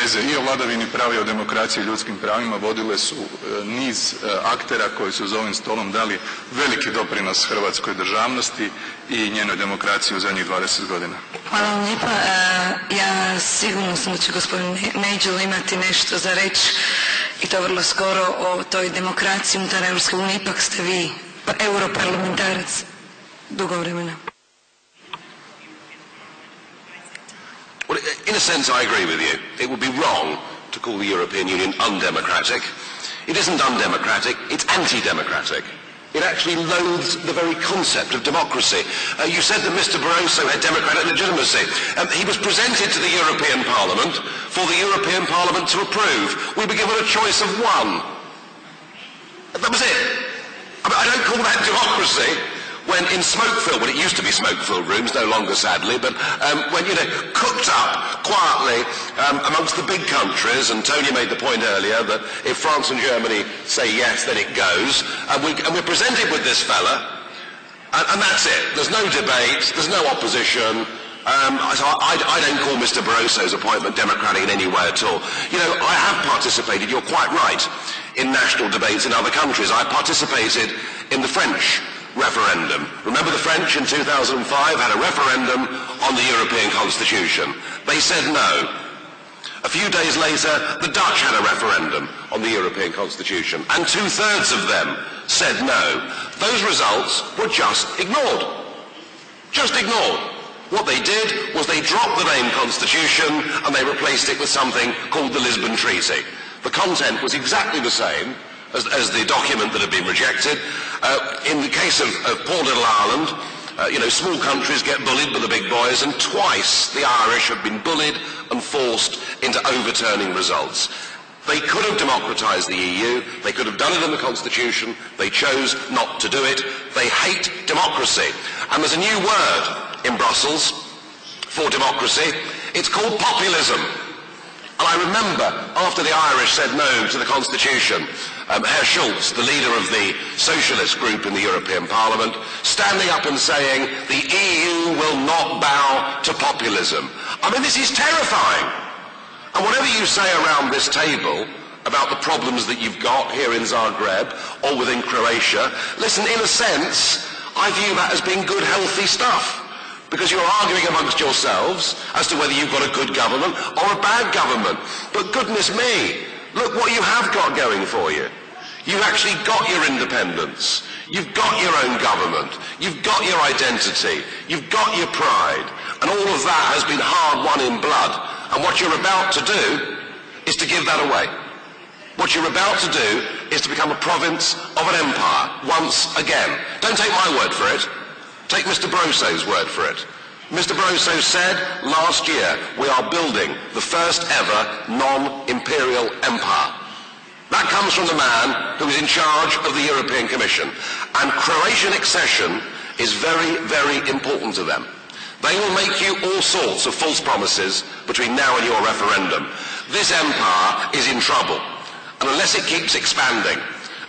veze i o vladavini prava i o demokraciji i ljudskim pravima vodile su niz aktera koji su za ovim stolom dali veliki doprinos hrvatskoj državnosti i njenoj demokraciji u zadnjih 20 godina. Hvala vam lijepa. Ja sigurno sam da će gospodin Nigel imati nešto za reći i to vrlo skoro o toj demokraciji unutar Europske unije. Ipak ste vi europarlamentarac dugo vremena. Well, in a sense, I agree with you. It would be wrong to call the European Union undemocratic. It isn't undemocratic, it's anti-democratic. It actually loathes the very concept of democracy. You said that Mr. Barroso had democratic legitimacy. He was presented to the European Parliament for the European Parliament to approve. We were given a choice of one. That was it. I don't call that democracy. When in smoke-filled, well, it used to be smoke-filled rooms, no longer sadly, but when, you know, cooked up quietly amongst the big countries, and Tony made the point earlier that if France and Germany say yes, then it goes, and we're presented with this fella, and that's it. There's no debate, there's no opposition. So I don't call Mr. Barroso's appointment democratic in any way at all. You know, I have participated, you're quite right, in national debates in other countries. I participated in the French referendum. Remember the French in 2005 had a referendum on the European Constitution. They said no. A few days later, the Dutch had a referendum on the European Constitution, and 2/3 of them said no. Those results were just ignored. Just ignored. What they did was they dropped the name Constitution and they replaced it with something called the Lisbon Treaty. The content was exactly the same as the document that had been rejected. In the case of poor little Ireland, you know, small countries get bullied by the big boys, and twice the Irish have been bullied and forced into overturning results. They could have democratised the EU, they could have done it in the Constitution, they chose not to do it. They hate democracy. And there's a new word in Brussels for democracy. It's called populism. And I remember, after the Irish said no to the Constitution, Herr Schulz, the leader of the Socialist group in the European Parliament, standing up and saying, the EU will not bow to populism. I mean, this is terrifying. And whatever you say around this table about the problems that you've got here in Zagreb or within Croatia, listen, in a sense, I view that as being good, healthy stuff. Because you're arguing amongst yourselves as to whether you've got a good government or a bad government. But goodness me, look what you have got going for you. You've actually got your independence. You've got your own government. You've got your identity. You've got your pride. And all of that has been hard won in blood. And what you're about to do is to give that away. What you're about to do is to become a province of an empire once again. Don't take my word for it. Take Mr. Barroso's word for it. Mr. Barroso said last year, we are building the first ever non-imperial empire. That comes from the man who is in charge of the European Commission. And Croatian accession is very, very important to them. They will make you all sorts of false promises between now and your referendum. This empire is in trouble. And unless it keeps expanding,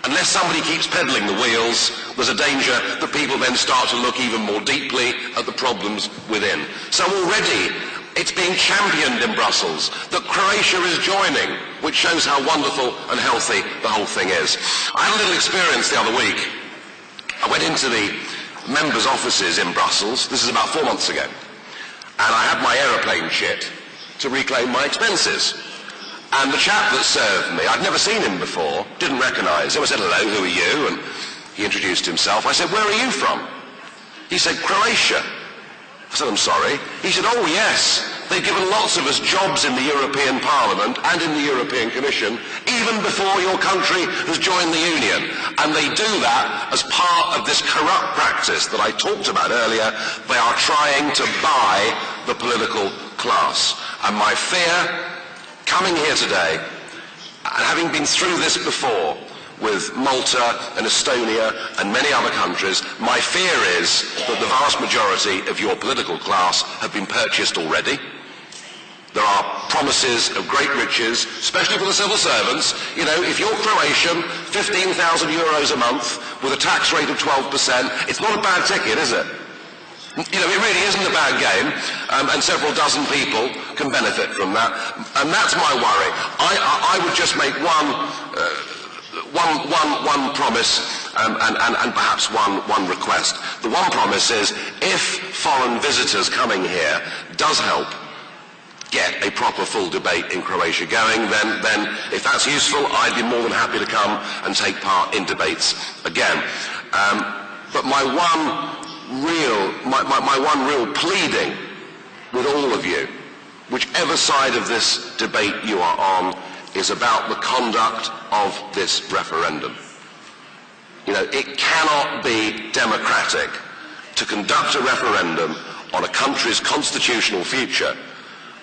unless somebody keeps peddling the wheels, there's a danger that people then start to look even more deeply at the problems within. So already it's being championed in Brussels that Croatia is joining, which shows how wonderful and healthy the whole thing is. I had a little experience the other week. I went into the members' offices in Brussels, this is about 4 months ago, and I had my aeroplane kit to reclaim my expenses. And the chap that served me, I'd never seen him before, didn't recognise him. I said, hello, who are you? And he introduced himself. I said, where are you from? He said, Croatia. I said, I'm sorry. He said, oh yes, they've given lots of us jobs in the European Parliament and in the European Commission, even before your country has joined the Union. And they do that as part of this corrupt practice that I talked about earlier. They are trying to buy the political class. And my fear, coming here today, and having been through this before with Malta and Estonia and many other countries, my fear is that the vast majority of your political class have been purchased already. There are promises of great riches, especially for the civil servants. You know, if you're Croatian, 15,000 euros a month with a tax rate of 12%, it's not a bad ticket, is it? You know, it really isn't a bad game, and several dozen people can benefit from that, and that's my worry. I would just make one promise and perhaps one request. The one promise is, if foreign visitors coming here does help get a proper full debate in Croatia going, then if that's useful, I'd be more than happy to come and take part in debates again. But my one real pleading with all of you, whichever side of this debate you are on, is about the conduct of this referendum. You know, it cannot be democratic to conduct a referendum on a country's constitutional future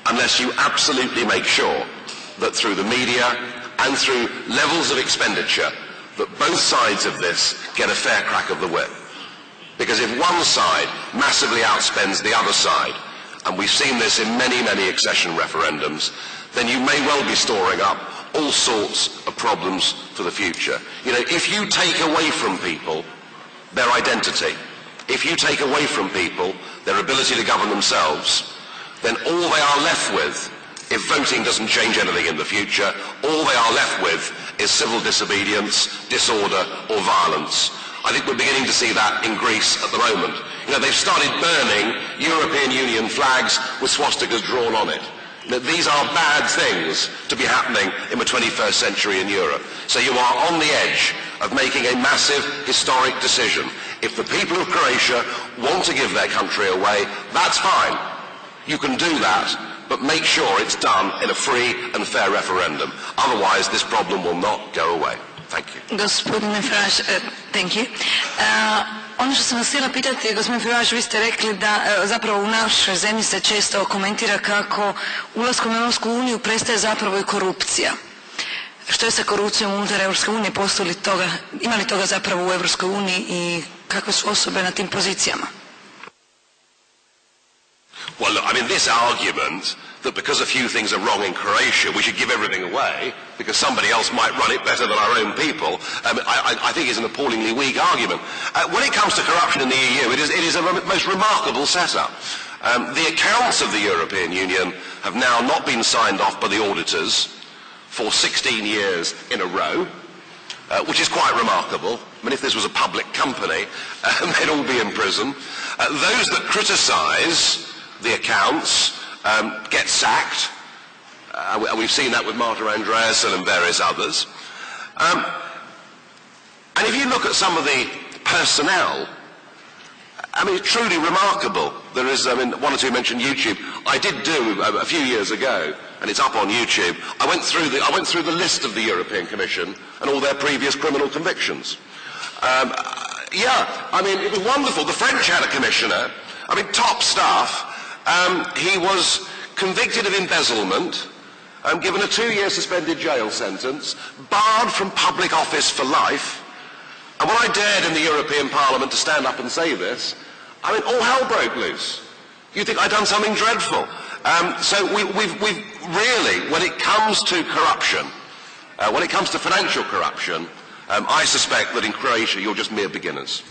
unless you absolutely make sure that through the media and through levels of expenditure that both sides of this get a fair crack of the whip. Because if one side massively outspends the other side, and we've seen this in many, many accession referendums, then you may well be storing up all sorts of problems for the future. You know, if you take away from people their identity, if you take away from people their ability to govern themselves, then all they are left with, if voting doesn't change anything in the future, all they are left with is civil disobedience, disorder or violence. I think we're beginning to see that in Greece at the moment. You know, they've started burning European Union flags with swastikas drawn on it. You know, these are bad things to be happening in the 21st century in Europe. So you are on the edge of making a massive historic decision. If the people of Croatia want to give their country away, that's fine. You can do that, but make sure it's done in a free and fair referendum. Otherwise, this problem will not go away. Thank you. Gospodine Farage, thank you. Ono što sam vas htjela pitati, gospodine Farage, vi ste rekli da zapravo u našoj zemlji se često komentira kako ulaskom u Europsku uniju prestaje zapravo i korupcija. Što je sa korupcijom unutar Europske unije? Postoji li toga, ima li toga zapravo u Europskoj uniji i kakve su osobe na tim pozicijama? Well, look, I mean, this argument that because a few things are wrong in Croatia, we should give everything away because somebody else might run it better than our own people, I think is an appallingly weak argument. When it comes to corruption in the EU, it is a most remarkable setup. The accounts of the European Union have now not been signed off by the auditors for 16 years in a row, which is quite remarkable. I mean, if this was a public company, they'd all be in prison. Those that criticise the accounts get sacked. We've seen that with Marta Andreasen and various others. And if you look at some of the personnel, I mean, it's truly remarkable. There is, I mean, one or two mentioned YouTube. I did do a few years ago, and it's up on YouTube. I went through the list of the European Commission and all their previous criminal convictions. Yeah, I mean, it was wonderful. The French had a commissioner. I mean, top staff. He was convicted of embezzlement, given a 2-year suspended jail sentence, barred from public office for life. And when I dared in the European Parliament to stand up and say this, I mean, all hell broke loose. You think I'd done something dreadful. So we've really, when it comes to corruption, when it comes to financial corruption, I suspect that in Croatia you're just mere beginners.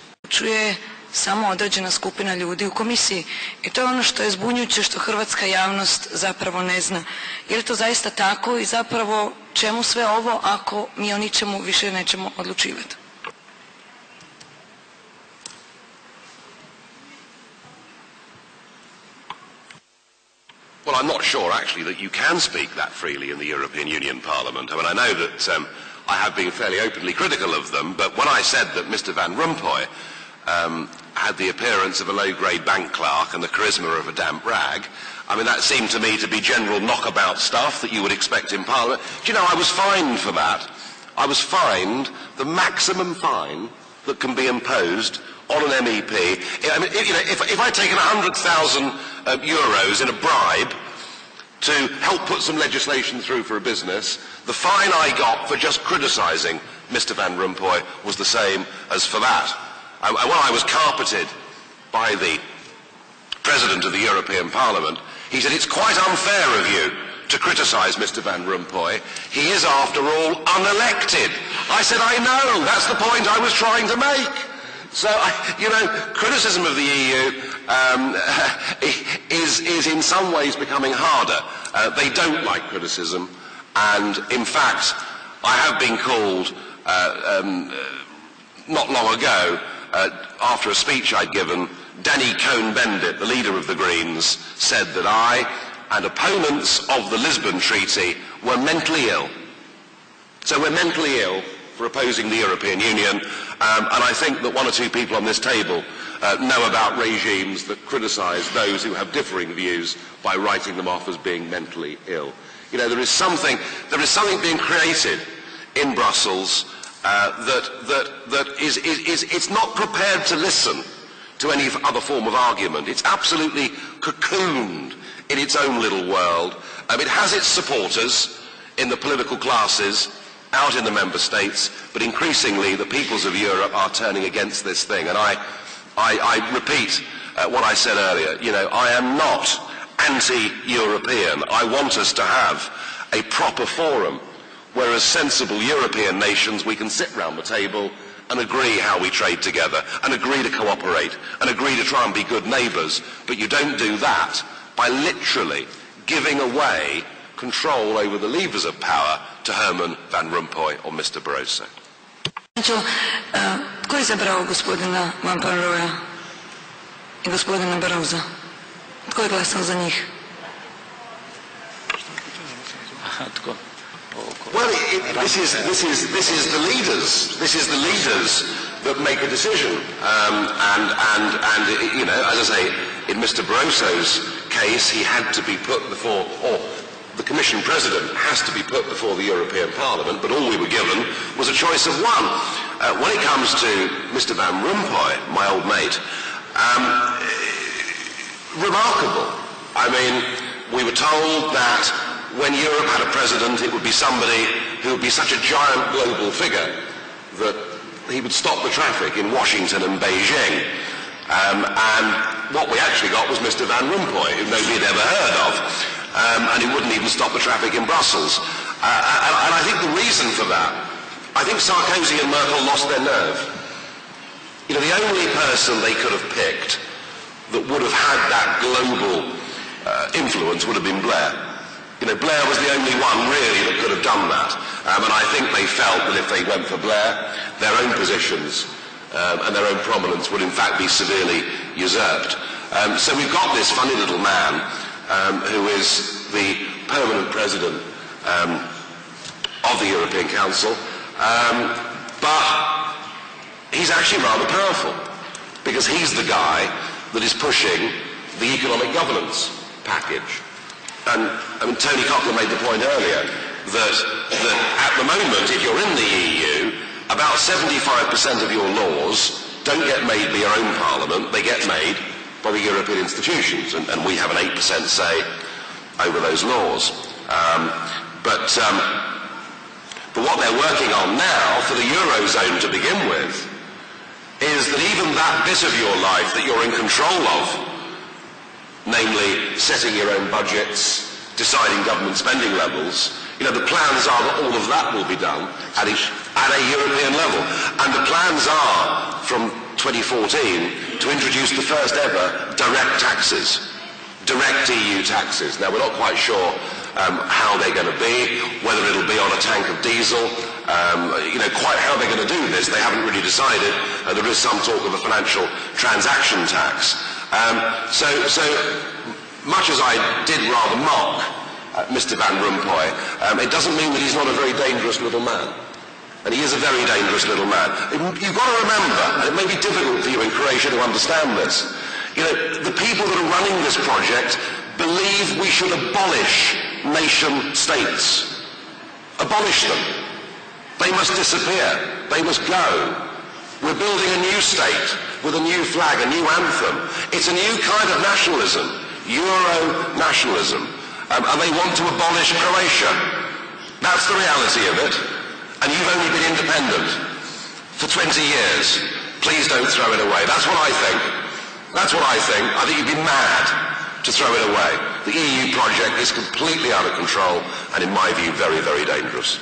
Samo određena skupina ljudi u komisiji. I to je ono što je zbunjujuće, što hrvatska javnost zapravo ne zna. Je li to zaista tako i zapravo čemu sve ovo ako mi o ničemu više nećemo odlučivati? Well, I'm not sure actually that you can speak that freely in the European Union Parliament. I mean, I know that I have been fairly openly critical of them, but when I said that Mr. Van Rompuy had the appearance of a low-grade bank clerk and the charisma of a damp rag, I mean, that seemed to me to be general knockabout stuff that you would expect in Parliament. Do you know, I was fined for that. I was fined the maximum fine that can be imposed on an MEP. I mean, if I'd taken 100,000 euros in a bribe to help put some legislation through for a business, the fine I got for just criticising Mr. Van Rompuy was the same as for that. And when I was carpeted by the President of the European Parliament, he said, "It's quite unfair of you to criticise Mr. Van Rompuy. He is, after all, unelected." I said, "I know, that's the point I was trying to make." So, criticism of the EU is in some ways becoming harder. They don't like criticism, and in fact, I have been called not long ago, after a speech I'd given, Danny Cohn-Bendit, the leader of the Greens, said that I and opponents of the Lisbon Treaty were mentally ill. So we're mentally ill for opposing the European Union, and I think that one or two people on this table know about regimes that criticise those who have differing views by writing them off as being mentally ill. There is something being created in Brussels that is not prepared to listen to any other form of argument. It's absolutely cocooned in its own little world. It has its supporters in the political classes out in the member states, but increasingly the peoples of Europe are turning against this thing. And I repeat what I said earlier. I am not anti-European. I want us to have a proper forum where, as sensible European nations, we can sit round the table and agree how we trade together, and agree to cooperate, and agree to try and be good neighbours. But you don't do that by literally giving away control over the levers of power to Herman Van Rompuy or Mr. Barroso. Tko je izabrao gospodina Van Rompuya i gospodina Barrosa? Tko je glasao za njih? Well, this is the leaders. This is the leaders that make a decision. And as I say, in Mr. Barroso's case, he had to be put before, or the Commission President has to be put before the European Parliament, but all we were given was a choice of one. When it comes to Mr. Van Rompuy, my old mate, remarkable. I mean, we were told that when Europe had a president, it would be somebody who would be such a giant global figure that he would stop the traffic in Washington and Beijing. And what we actually got was Mr. Van Rompuy, who nobody had ever heard of, and he wouldn't even stop the traffic in Brussels. And I think the reason for that, I think Sarkozy and Merkel lost their nerve. The only person they could have picked that would have had that global influence would have been Blair. Blair was the only one really that could have done that. And I think they felt that if they went for Blair, their own positions and their own prominence would in fact be severely usurped. So we've got this funny little man who is the permanent president of the European Council, but he's actually rather powerful because he's the guy that is pushing the economic governance package. And Tony Cochran made the point earlier that at the moment, if you're in the EU, about 75% of your laws don't get made by your own parliament, they get made by the European institutions, and we have an 8% say over those laws. But what they're working on now for the Eurozone to begin with is that even that bit of your life that you're in control of, namely setting your own budgets, deciding government spending levels, the plans are that all of that will be done at a European level. And the plans are, from 2014, to introduce the first ever direct taxes, direct EU taxes. Now, we're not quite sure how they're going to be, whether it'll be on a tank of diesel, quite how they're going to do this, they haven't really decided. There is some talk of a financial transaction tax. So much as I did rather mock Mr. Van Rompuy, it doesn't mean that he's not a very dangerous little man. And he is a very dangerous little man. You've got to remember, and it may be difficult for you in Croatia to understand this, the people that are running this project believe we should abolish nation states. Abolish them. They must disappear. They must go. We're building a new state with a new flag, a new anthem. It's a new kind of nationalism, Euro-nationalism. And they want to abolish Croatia. That's the reality of it. And you've only been independent for 20 years. Please don't throw it away. That's what I think. That's what I think. I think you'd be mad to throw it away. The EU project is completely out of control and, in my view, very, very dangerous.